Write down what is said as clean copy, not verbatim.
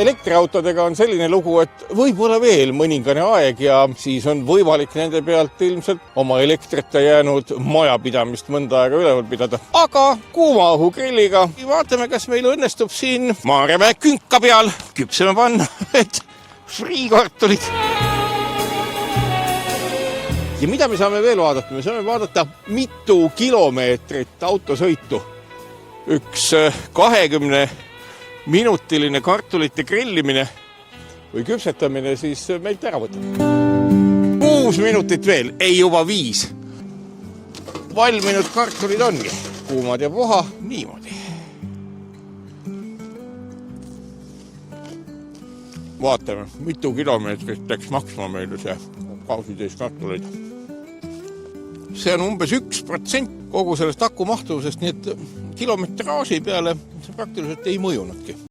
Elektriautodega on selline lugu, et võib-olla veel mõningane aeg ja siis on võimalik nende pealt ilmselt oma elektrita jäänud majapidamist mõnda aega üleval pidada. Aga kuumaõhugrilliga vaatame, kas meil õnnestub siin Maarjamäe künka peal küpsema panna, et friikartulid. Ja mida me saame veel vaadata? Me saame vaadata mitu kilomeetrit autosõitu. Üks 20-minutiline kartulite grillimine või küpsetamine siis meilt ära võtab. 6 minutit veel, ei juba 5. Valminud kartulid ongi. Kuumad ja puha, niimoodi. Vaatame, mitu kilomeetrit läks maksma meile see kausitäis kartuleid. See on umbes 1% kogu sellest aku mahtuvusest, nii et kilometraaži peale see praktiliselt ei mõjunudki.